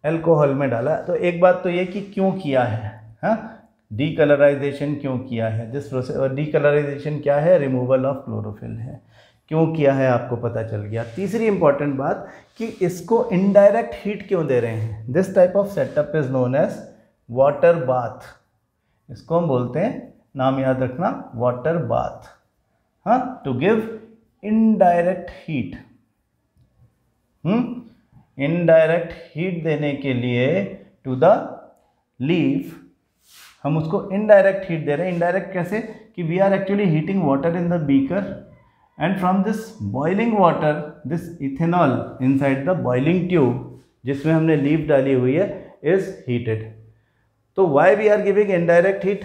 अल्कोहल में डाला। तो एक बात तो ये कि क्यों किया है, हाँ, डीकलराइजेशन क्यों किया है, दिस प्रोसेस। और डीकलराइजेशन क्या है, रिमूवल ऑफ क्लोरोफिल है। क्यों किया है आपको पता चल गया। तीसरी इंपॉर्टेंट बात कि इसको इनडायरेक्ट हीट क्यों दे रहे हैं। This type of setup is known as water bath. इसको हम बोलते हैं, नाम याद रखना, वाटर बाथ। हाँ, to give indirect heat. Indirect heat देने के लिए टू द लीफ हम उसको इनडायरेक्ट हीट दे रहे हैं। इनडायरेक्ट कैसे, कि we are actually heating water in the beaker, and from this boiling water this ethanol inside the boiling tube जिसमें हमने लीफ डाली हुई है is heated। तो why we are giving indirect heat,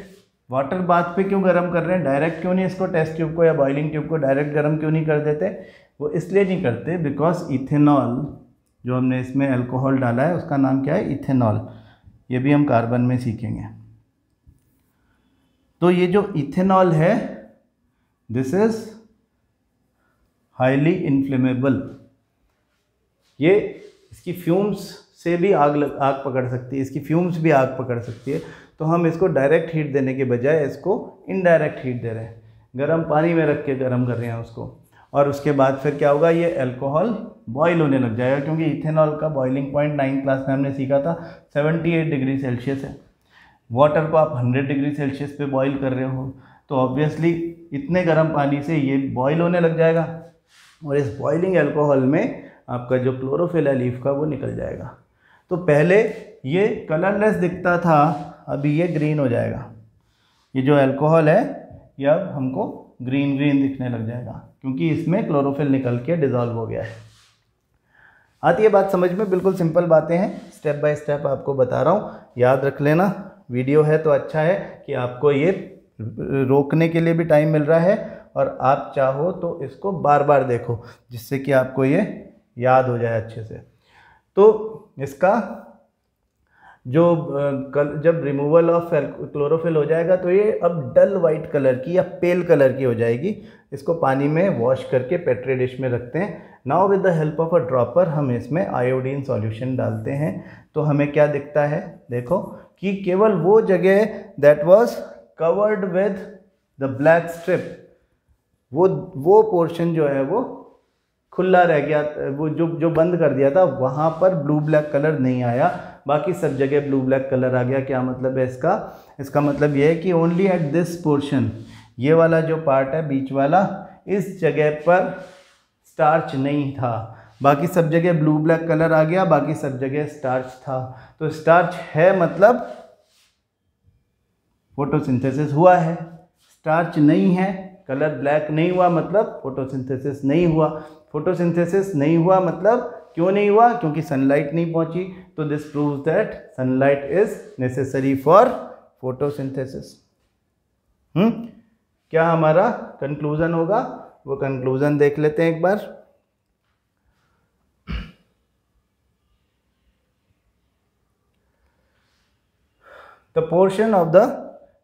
water bath पे क्यों गर्म कर रहे हैं, डायरेक्ट क्यों नहीं इसको टेस्ट ट्यूब को या बॉइलिंग ट्यूब को डायरेक्ट गर्म क्यों नहीं कर देते। वो इसलिए नहीं करते बिकॉज इथेनॉल जो हमने इसमें अल्कोहल डाला है उसका नाम क्या है, इथेनॉल। ये भी हम कार्बन में सीखेंगे। तो ये जो इथेनॉल है दिस इज हाईली इन्फ्लेमेबल। ये इसकी फ्यूम्स से भी आग पकड़ सकती है, इसकी फ्यूम्स भी आग पकड़ सकती है। तो हम इसको डायरेक्ट हीट देने के बजाय इसको इनडायरेक्ट हीट दे रहे हैं, गर्म पानी में रख के गर्म कर रहे हैं उसको। और उसके बाद फिर क्या होगा, ये अल्कोहल बॉयल होने लग जाएगा, क्योंकि इथेनॉल का बॉइलिंग पॉइंट 9th क्लास में हमने सीखा था 78 डिग्री सेल्सियस है। वाटर को आप 100 डिग्री सेल्सियस पे बॉईल कर रहे हो तो ऑब्वियसली इतने गर्म पानी से ये बॉयल होने लग जाएगा, और इस बॉइलिंग अल्कोहल में आपका जो क्लोरोफिल है लीफ का वो निकल जाएगा। तो पहले ये कलरलेस दिखता था, अभी ये ग्रीन हो जाएगा। ये जो अल्कोहल है ये अब हमको ग्रीन ग्रीन दिखने लग जाएगा, क्योंकि इसमें क्लोरोफिल निकल के डिज़ोल्व हो गया है। आती है बात समझ में, बिल्कुल सिंपल बातें हैं, स्टेप बाय स्टेप आपको बता रहा हूँ, याद रख लेना। वीडियो है तो अच्छा है कि आपको ये रोकने के लिए भी टाइम मिल रहा है, और आप चाहो तो इसको बार बार देखो जिससे कि आपको ये याद हो जाए अच्छे से। तो इसका जो जब रिमूवल ऑफ क्लोरोफिल हो जाएगा तो ये अब डल वाइट कलर की या पेल कलर की हो जाएगी। इसको पानी में वॉश करके पेट्री डिश में रखते हैं। Now with the help of a dropper हम इसमें आयोडीन सॉल्यूशन डालते हैं, तो हमें क्या दिखता है, देखो कि केवल वो जगह that was covered with the black strip, वो पोर्शन जो है वो खुला रह गया, वो जो बंद कर दिया था, वहाँ पर ब्लू ब्लैक कलर नहीं आया, बाकी सब जगह ब्लू ब्लैक कलर आ गया। क्या मतलब है इसका मतलब ये है कि ओनली एट दिस पोर्शन, ये वाला जो पार्ट है बीच वाला, इस जगह पर स्टार्च नहीं था, बाकी सब जगह ब्लू ब्लैक कलर आ गया, बाकी सब जगह स्टार्च था। तो स्टार्च है मतलब फोटोसिंथेसिस हुआ है, स्टार्च नहीं है, कलर ब्लैक नहीं हुआ मतलब फोटोसिंथेसिस नहीं हुआ। फोटोसिंथेसिस नहीं हुआ मतलब क्यों नहीं हुआ, क्योंकि सनलाइट नहीं पहुंची। तो this proves that sunlight is necessary for photosynthesis. क्या हमारा कंक्लूजन होगा, वो कंक्लूजन देख लेते हैं एक बार। The portion of the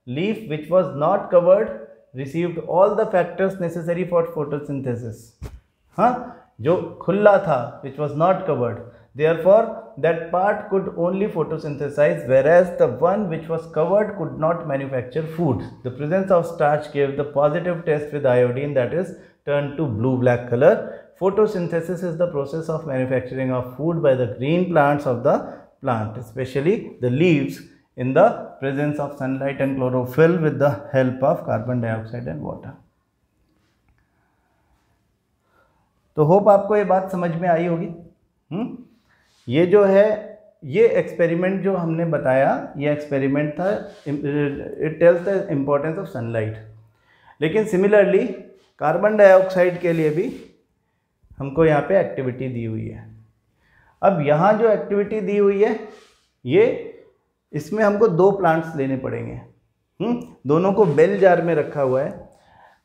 leaf which was not covered received all the factors necessary for photosynthesis. हाँ, जो खुला था which was not covered, therefore that part could only photosynthesize, whereas the one which was covered could not manufacture food. The presence of starch gave the positive test with iodine, that is turned to blue black color. Photosynthesis is the process of manufacturing of food by the green plants of the plant, especially the leaves, in the presence of sunlight and chlorophyll with the help of carbon dioxide and water. तो hope आपको ये बात समझ में आई होगी। ये जो है, ये एक्सपेरिमेंट जो हमने बताया, ये एक्सपेरिमेंट था, it tells the importance of sunlight. लेकिन सिमिलरली कार्बन डाइऑक्साइड के लिए भी हमको यहाँ पे एक्टिविटी दी हुई है। अब यहाँ जो एक्टिविटी दी हुई है, ये इसमें हमको दो प्लांट्स लेने पड़ेंगे। दोनों को बेल जार में रखा हुआ है,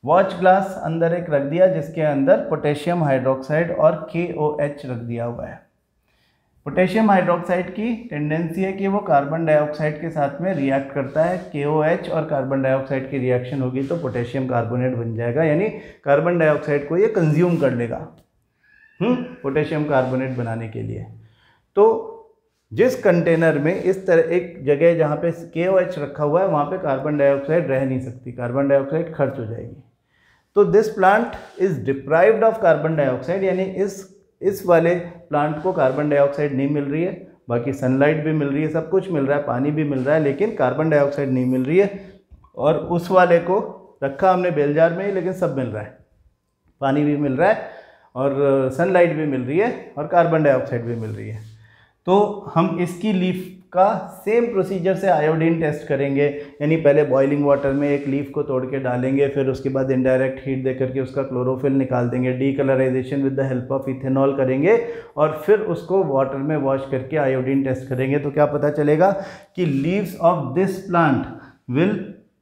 वॉच ग्लास अंदर एक रख दिया जिसके अंदर पोटेशियम हाइड्रोक्साइड और KOH रख दिया हुआ है। पोटेशियम हाइड्रोक्साइड की टेंडेंसी है कि वो कार्बन डाइऑक्साइड के साथ में रिएक्ट करता है। KOH और कार्बन डाइऑक्साइड की रिएक्शन होगी तो पोटेशियम कार्बोनेट बन जाएगा, यानी कार्बन डाइऑक्साइड को ये कंज्यूम कर लेगा पोटेशियम कार्बोनेट बनाने के लिए। तो जिस कंटेनर में इस तरह एक जगह जहाँ पे KOH रखा हुआ है, वहाँ पे कार्बन डाइऑक्साइड रह नहीं सकती, कार्बन डाइऑक्साइड खर्च हो जाएगी। तो this plant is deprived of carbon dioxide, यानी इस वाले प्लांट को कार्बन डाइऑक्साइड नहीं मिल रही है, बाकी सनलाइट भी मिल रही है, सब कुछ मिल रहा है, पानी भी मिल रहा है, लेकिन कार्बन डाइऑक्साइड नहीं मिल रही है। और उस वाले को रखा हमने बेल जार में ही, लेकिन सब मिल रहा है, पानी भी मिल रहा है और सनलाइट भी मिल रही है और कार्बन डाइऑक्साइड भी मिल रही है। तो हम इसकी लीफ का सेम प्रोसीजर से आयोडीन टेस्ट करेंगे, यानी पहले बॉइलिंग वाटर में एक लीफ को तोड़ के डालेंगे, फिर उसके बाद इनडायरेक्ट हीट दे करके उसका क्लोरोफिल निकाल देंगे, decolourisation with the help of ethanol करेंगे, और फिर उसको वाटर में वॉश करके आयोडीन टेस्ट करेंगे। तो क्या पता चलेगा कि leaves of this plant will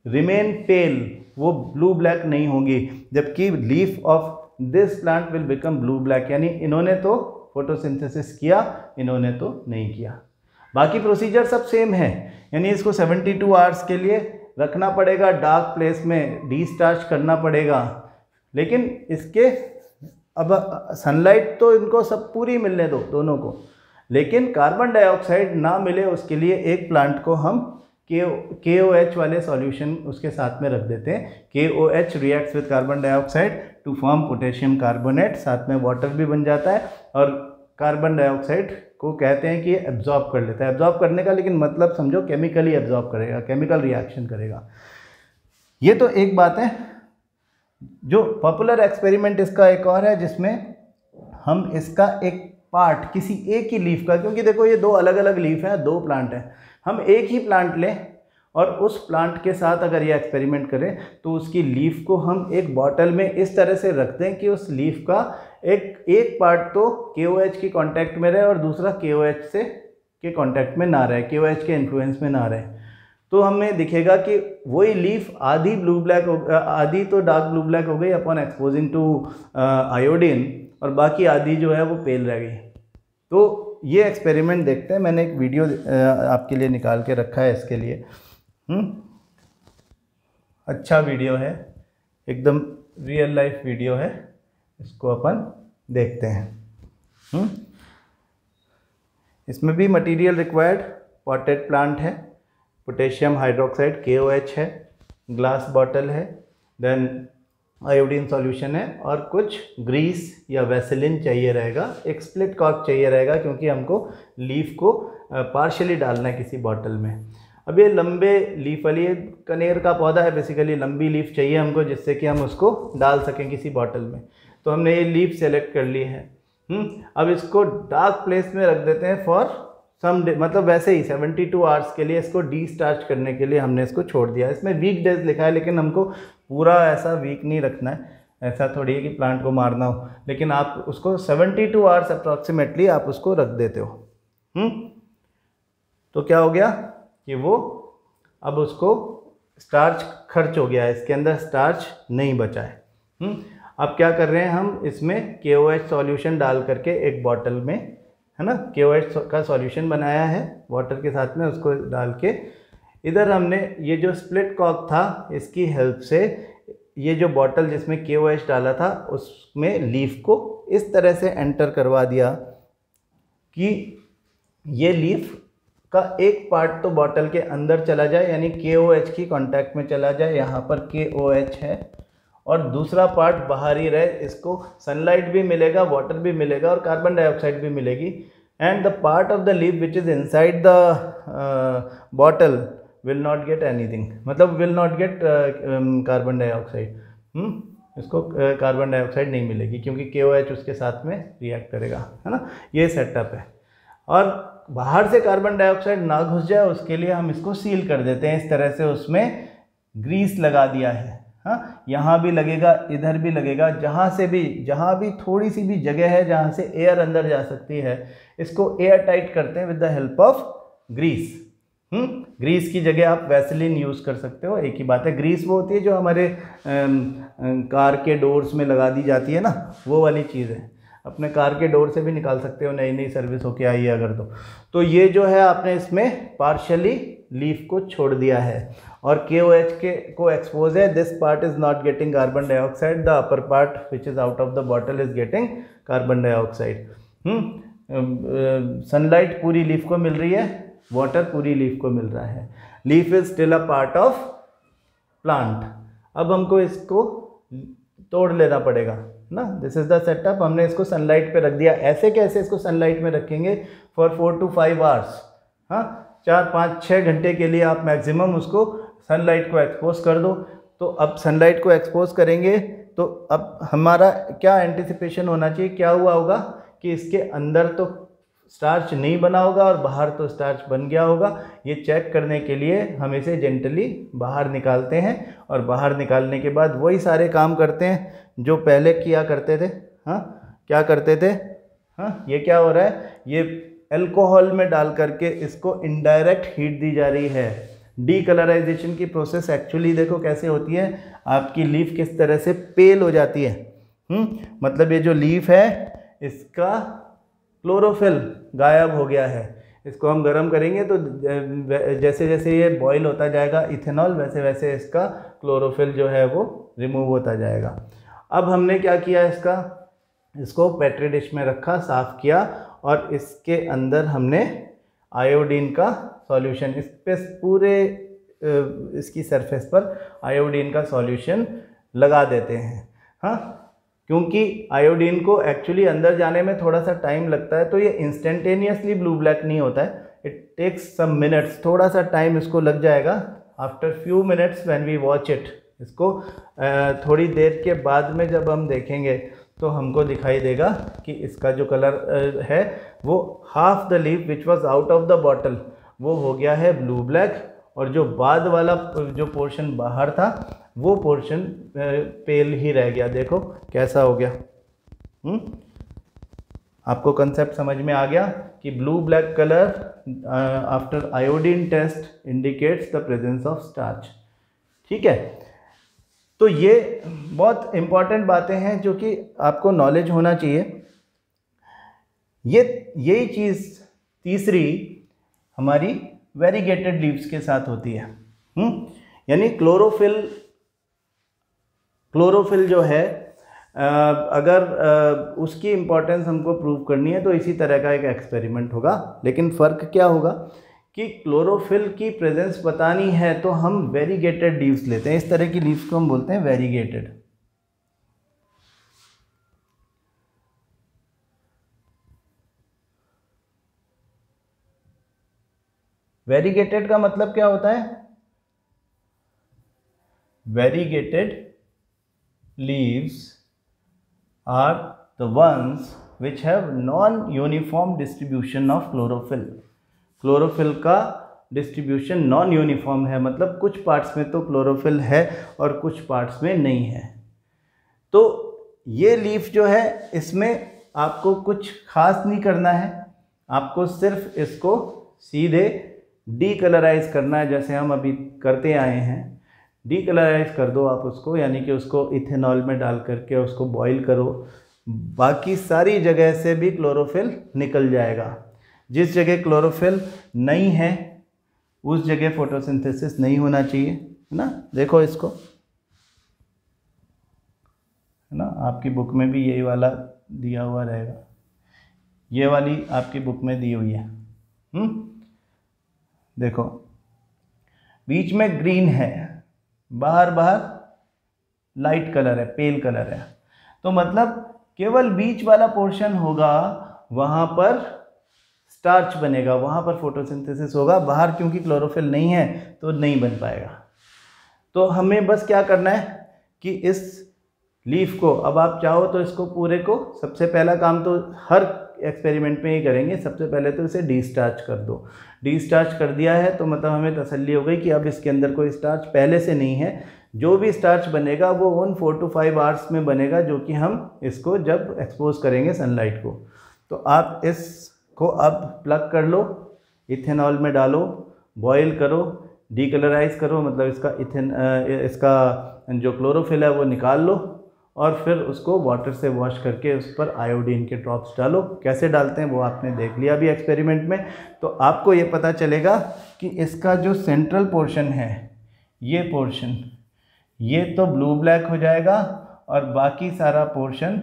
remain pale, वो ब्लू ब्लैक नहीं होगी, जबकि leaf of this plant will become blue black, यानी इन्होंने तो फोटोसिंथेसिस किया, इन्होंने तो नहीं किया। बाकी प्रोसीजर सब सेम है, यानी इसको 72 आवर्स के लिए रखना पड़ेगा डार्क प्लेस में, डीस्टार्च करना पड़ेगा, लेकिन इसके अब सनलाइट तो इनको सब पूरी मिलने दो दोनों को, लेकिन कार्बन डाइऑक्साइड ना मिले उसके लिए एक प्लांट को हम KOH वाले सॉल्यूशन उसके साथ में रख देते हैं। KOH reacts with carbon dioxide to form potassium carbonate, साथ में वाटर भी बन जाता है, और कार्बन डाइऑक्साइड को कहते हैं कि ये एब्जॉर्ब कर लेता है। एब्जॉर्ब करने का लेकिन मतलब समझो केमिकली एब्जॉर्ब करेगा, केमिकल रिएक्शन करेगा। ये तो एक बात है। जो पॉपुलर एक्सपेरिमेंट इसका एक और है, जिसमें हम इसका एक पार्ट किसी एक ही लीफ का, क्योंकि देखो ये दो अलग अलग लीफ हैं, दो प्लांट हैं, हम एक ही प्लांट लें और उस प्लांट के साथ अगर ये एक्सपेरिमेंट करें तो उसकी लीफ को हम एक बॉटल में इस तरह से रख दें कि उस लीफ का एक पार्ट तो KOH के कांटेक्ट में रहे और दूसरा KOH से के कांटेक्ट में ना रहे, KOH के इन्फ्लुएंस में ना रहे। तो हमें दिखेगा कि वही लीफ आधी ब्लू ब्लैक हो, आधी तो डार्क ब्लू ब्लैक हो गई अपॉन एक्सपोजिंग टू आयोडीन, और बाकी आधी जो है वो पेल रह गई। तो ये एक्सपेरिमेंट देखते हैं, मैंने एक वीडियो आपके लिए निकाल के रखा है इसके लिए। अच्छा वीडियो है, एकदम रियल लाइफ वीडियो है, इसको अपन देखते हैं। इसमें भी मटेरियल रिक्वायर्ड पॉटेड प्लांट है, पोटेशियम हाइड्रोक्साइड KOH है, ग्लास बॉटल है, देन आयोडीन सॉल्यूशन है, और कुछ ग्रीस या वैसेलिन चाहिए रहेगा, एक स्प्लिट कॉर्क चाहिए रहेगा, क्योंकि हमको लीफ को पार्शियली डालना है किसी बॉटल में। अब ये लंबे लीफ वाली कनेर का पौधा है, बेसिकली लंबी लीफ चाहिए हमको, जिससे कि हम उसको डाल सकें किसी बॉटल में। तो हमने ये लीफ सेलेक्ट कर ली है। अब इसको डार्क प्लेस में रख देते हैं फॉर सम डे, मतलब वैसे ही 72 आवर्स के लिए इसको डिस्टार्च करने के लिए हमने इसको छोड़ दिया। इसमें वीक डेज लिखा है, लेकिन हमको पूरा ऐसा वीक नहीं रखना है, ऐसा थोड़ी है कि प्लांट को मारना हो, लेकिन आप उसको 72 आवर्स अप्रॉक्सीमेटली आप उसको रख देते हो। तो क्या हो गया कि वो अब उसको स्टार्च खर्च हो गया है, इसके अंदर स्टार्च नहीं बचा है। अब क्या कर रहे हैं हम, इसमें KOH सॉल्यूशन डाल करके एक बॉटल में, है ना, KOH का सॉल्यूशन बनाया है वाटर के साथ में, उसको डाल के इधर हमने ये जो स्प्लिट कॉर्क था, इसकी हेल्प से ये जो बॉटल जिसमें KOH डाला था उसमें लीफ को इस तरह से एंटर करवा दिया कि ये लीफ का एक पार्ट तो बॉटल के अंदर चला जाए, यानी KOH की कांटेक्ट में चला जाए, यहाँ पर KOH है, और दूसरा पार्ट बाहर ही रहे, इसको सनलाइट भी मिलेगा, वाटर भी मिलेगा, और कार्बन डाइऑक्साइड भी मिलेगी। And the part of the leaf which is inside the bottle will not get anything, मतलब will not get carbon dioxide. इसको कार्बन डाइऑक्साइड नहीं मिलेगी, क्योंकि KOH उसके साथ में रिएक्ट करेगा, है ना। ये सेटअप है। और बाहर से कार्बन डाइऑक्साइड ना घुस जाए उसके लिए हम इसको सील कर देते हैं, इस तरह से उसमें ग्रीस लगा दिया है। हाँ, यहाँ भी लगेगा, इधर भी लगेगा, जहाँ भी थोड़ी सी भी जगह है जहाँ से एयर अंदर जा सकती है, इसको एयर टाइट करते हैं with the help of grease. Grease की जगह आप वैसलीन यूज़ कर सकते हो, एक ही बात है। ग्रीस वो होती है जो हमारे कार के डोर्स में लगा दी जाती है ना, वो वाली चीज़ है। अपने कार के डोर से भी निकाल सकते हो, नई नई सर्विस होके आई है अगर तो ये जो है आपने इसमें पार्शियली लीफ को छोड़ दिया है, और KOH को एक्सपोज है। This part is not getting carbon dioxide, the upper part which is out of the bottle is getting carbon dioxide. Sunlight पूरी लीफ को मिल रही है, वाटर पूरी लीफ को मिल रहा है। Leaf is still a part of plant. अब हमको इसको तोड़ लेना पड़ेगा ना। This is the setup. हमने इसको सनलाइट पे रख दिया। ऐसे कैसे इसको सनलाइट में रखेंगे? For 4 to 5 hours. हाँ, 4-5-6 घंटे के लिए आप मैक्सिमम उसको सनलाइट को एक्सपोज कर दो। तो अब सनलाइट को एक्सपोज करेंगे तो अब हमारा क्या एंटिसिपेशन होना चाहिए, क्या हुआ होगा कि इसके अंदर तो स्टार्च नहीं बना होगा और बाहर तो स्टार्च बन गया होगा। ये चेक करने के लिए हम इसे जेंटली बाहर निकालते हैं, और बाहर निकालने के बाद वही सारे काम करते हैं जो पहले किया करते थे। हाँ, क्या करते थे? हाँ, ये क्या हो रहा है, ये अल्कोहल में डाल करके इसको इनडायरेक्ट हीट दी जा रही है। डीकलराइजेशन की प्रोसेस एक्चुअली देखो कैसे होती है। आपकी लीफ किस तरह से पेल हो जाती है। मतलब ये जो लीफ है इसका क्लोरोफिल गायब हो गया है। इसको हम गर्म करेंगे तो जैसे जैसे ये बॉईल होता जाएगा इथेनॉल, वैसे वैसे इसका क्लोरोफिल जो है वो रिमूव होता जाएगा। अब हमने क्या किया, इसको पेट्री डिश में रखा, साफ़ किया, और इसके अंदर हमने आयोडीन का सॉल्यूशन, इस पे पूरे इसकी सरफेस पर आयोडीन का सॉल्यूशन लगा देते हैं। हाँ, क्योंकि आयोडीन को एक्चुअली अंदर जाने में थोड़ा सा टाइम लगता है, तो ये इंस्टेंटेनियसली ब्लू ब्लैक नहीं होता है। इट टेक्स सम मिनट्स, थोड़ा सा टाइम इसको लग जाएगा। After few minutes when we watch it, इसको थोड़ी देर के बाद में जब हम देखेंगे तो हमको दिखाई देगा कि इसका जो कलर है वो half the leaf which was out of the bottle वो हो गया है ब्लू ब्लैक, और जो बाद वाला जो पोर्शन बाहर था वो पोर्शन पेल ही रह गया। देखो कैसा हो गया। आपको कंसेप्ट समझ में आ गया कि blue black colour after iodine test indicates the presence of starch. ठीक है, तो ये बहुत इंपॉर्टेंट बातें हैं जो कि आपको नॉलेज होना चाहिए। यही चीज़ तीसरी हमारी वेरीगेटेड लीव्स के साथ होती है। यानी क्लोरोफिल जो है अगर उसकी इम्पोर्टेंस हमको प्रूव करनी है तो इसी तरह का एक एक्सपेरिमेंट होगा। लेकिन फ़र्क क्या होगा कि क्लोरोफिल की प्रेजेंस बतानी है तो हम वेरीगेटेड लीव्स लेते हैं। इस तरह की लीव्स को हम बोलते हैं वेरीगेटेड। वेरीगेटेड का मतलब क्या होता है? Variegated leaves are the ones which have non uniform distribution of chlorophyll. Chlorophyll का डिस्ट्रीब्यूशन नॉन यूनिफॉर्म है, मतलब कुछ पार्ट्स में तो क्लोरोफिल है और कुछ पार्ट्स में नहीं है। तो ये लीफ जो है इसमें आपको कुछ खास नहीं करना है, आपको सिर्फ इसको सीधे डीकलराइज करना है, जैसे हम अभी करते आए हैं। डीकलराइज कर दो आप उसको, यानी कि उसको इथेनॉल में डाल करके उसको बॉईल करो, बाकी सारी जगह से भी क्लोरोफिल निकल जाएगा। जिस जगह क्लोरोफिल नहीं है उस जगह फोटोसिंथेसिस नहीं होना चाहिए, है ना। देखो इसको, है ना, आपकी बुक में भी यही वाला दिया हुआ रहेगा, ये वाली आपकी बुक में दी हुई है। देखो बीच में ग्रीन है, बाहर लाइट कलर है, पेल कलर है, तो मतलब केवल बीच वाला पोर्शन होगा वहाँ पर स्टार्च बनेगा, वहाँ पर फोटोसिंथेसिस होगा। बाहर क्योंकि क्लोरोफिल नहीं है तो नहीं बन पाएगा। तो हमें बस क्या करना है कि इस लीफ को, अब आप चाहो तो इसको पूरे को, सबसे पहला काम तो हर एक्सपेरिमेंट में ही करेंगे, सबसे पहले तो इसे डीस्टार्च कर दो। डीस्टार्च कर दिया है तो मतलब हमें तसल्ली हो गई कि अब इसके अंदर कोई स्टार्च पहले से नहीं है। जो भी स्टार्च बनेगा वो उन 4 to 5 आवर्स में बनेगा, जो कि हम इसको जब एक्सपोज करेंगे सनलाइट को। तो आप इसको अब प्लग कर लो, इथेनॉल में डालो, बॉयल करो, डीकलराइज करो, मतलब इसका जो क्लोरोफिल है वो निकाल लो, और फिर उसको वाटर से वॉश करके उस पर आयोडीन के ड्रॉप्स डालो। कैसे डालते हैं वो आपने देख लिया अभी एक्सपेरिमेंट में। तो आपको ये पता चलेगा कि इसका जो सेंट्रल पोर्शन है, ये पोर्शन, ये तो ब्लू ब्लैक हो जाएगा और बाकी सारा portion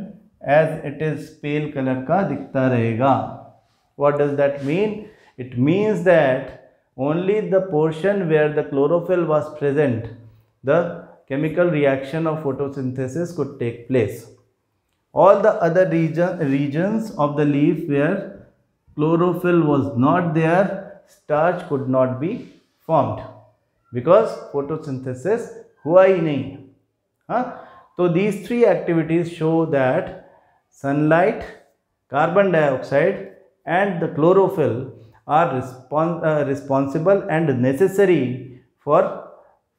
as it is pale colour का दिखता रहेगा। What does that mean? It means that only the portion where the chlorophyll was present, the chemical reaction of photosynthesis could take place. All the other regions of the leaf where chlorophyll was not there, starch could not be formed because photosynthesis हुआ ही नहीं। हाँ, तो these three activities show that sunlight, carbon dioxide and the chlorophyll are responsible and necessary for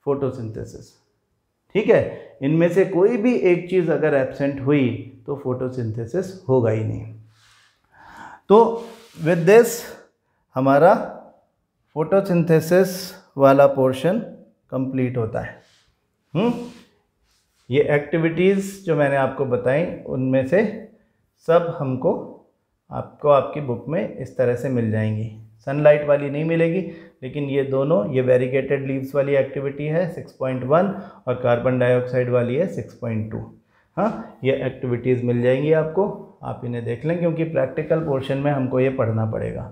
photosynthesis। ठीक है, इनमें से कोई भी एक चीज़ अगर एब्सेंट हुई तो फोटोसिंथेसिस होगा ही नहीं। तो विद दिस हमारा फोटोसिंथेसिस वाला पोर्शन कंप्लीट होता है। ये एक्टिविटीज़ जो मैंने आपको बताई उनमें से सब आपको आपकी बुक में इस तरह से मिल जाएंगी। सनलाइट वाली नहीं मिलेगी, लेकिन ये दोनों, ये वेरीगेटेड लीव्स वाली एक्टिविटी है 6.1 और कार्बन डाइऑक्साइड वाली है 6.2। हाँ, ये एक्टिविटीज़ मिल जाएंगी आपको, आप इन्हें देख लें, क्योंकि प्रैक्टिकल पोर्शन में हमको ये पढ़ना पड़ेगा।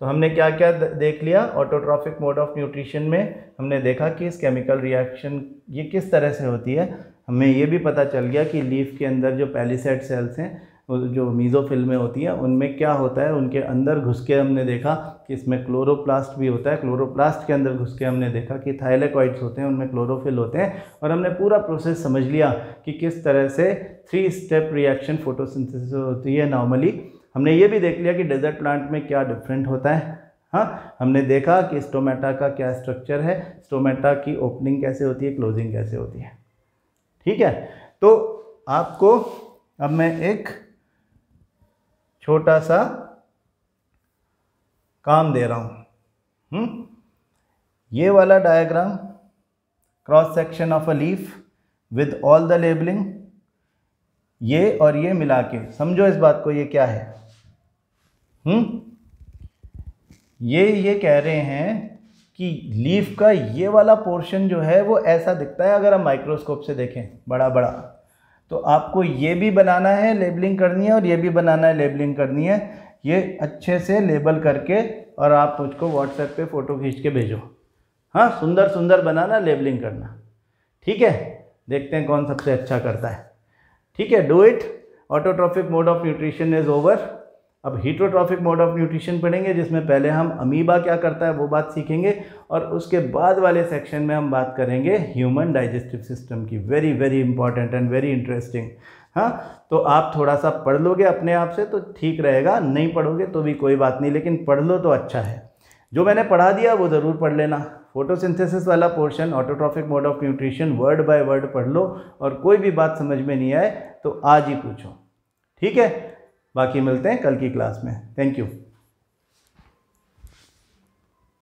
तो हमने क्या क्या देख लिया? ऑटोट्रॉफिक मोड ऑफ न्यूट्रिशन में हमने देखा कि इस केमिकल रिएक्शन ये किस तरह से होती है। हमें ये भी पता चल गया कि लीफ के अंदर जो पैलिसेड सेल्स हैं, जो मीज़ोफिल में होती है, उनमें क्या होता है, उनके अंदर घुस के हमने देखा कि इसमें क्लोरोप्लास्ट भी होता है। क्लोरोप्लास्ट के अंदर घुस के हमने देखा कि थाइलेकॉइड्स होते हैं, उनमें क्लोरोफिल होते हैं, और हमने पूरा प्रोसेस समझ लिया कि किस तरह से 3 स्टेप रिएक्शन फोटोसिंथेसिस होती है नॉर्मली। हमने ये भी देख लिया कि डेजर्ट प्लांट में क्या डिफरेंट होता है। हाँ, हमने देखा कि स्टोमेटा का क्या स्ट्रक्चर है, स्टोमेटा की ओपनिंग कैसे होती है, क्लोजिंग कैसे होती है। ठीक है, तो आपको अब मैं एक छोटा सा काम दे रहा हूँ। ये वाला diagram, cross section of a leaf with all the labelling, ये और ये मिला के समझो इस बात को, ये क्या है? ये कह रहे हैं कि लीफ का ये वाला पोर्शन जो है वो ऐसा दिखता है अगर हम माइक्रोस्कोप से देखें बड़ा बड़ा। तो आपको ये भी बनाना है, लेबलिंग करनी है, और ये भी बनाना है, लेबलिंग करनी है। ये अच्छे से लेबल करके और आप मुझको व्हाट्सएप पे फ़ोटो खींच के भेजो। हाँ, सुंदर सुंदर बनाना, लेबलिंग करना, ठीक है? देखते हैं कौन सबसे अच्छा करता है। ठीक है, do it. Autotrophic mode of nutrition is over. अब हीटरोट्रॉफिक मोड ऑफ न्यूट्रिशन पढ़ेंगे, जिसमें पहले हम अमीबा क्या करता है वो बात सीखेंगे, और उसके बाद वाले सेक्शन में हम बात करेंगे ह्यूमन डाइजेस्टिव सिस्टम की। Very very important and very interesting. हाँ, तो आप थोड़ा सा पढ़ लोगे अपने आप से तो ठीक रहेगा, नहीं पढ़ोगे तो भी कोई बात नहीं, लेकिन पढ़ लो तो अच्छा है। जो मैंने पढ़ा दिया वो ज़रूर पढ़ लेना। फोटोसिंथेसिस वाला portion, autotrophic mode of nutrition, word by word पढ़ लो, और कोई भी बात समझ में नहीं आए तो आज ही पूछो, ठीक है? बाकी मिलते हैं कल की क्लास में। Thank you.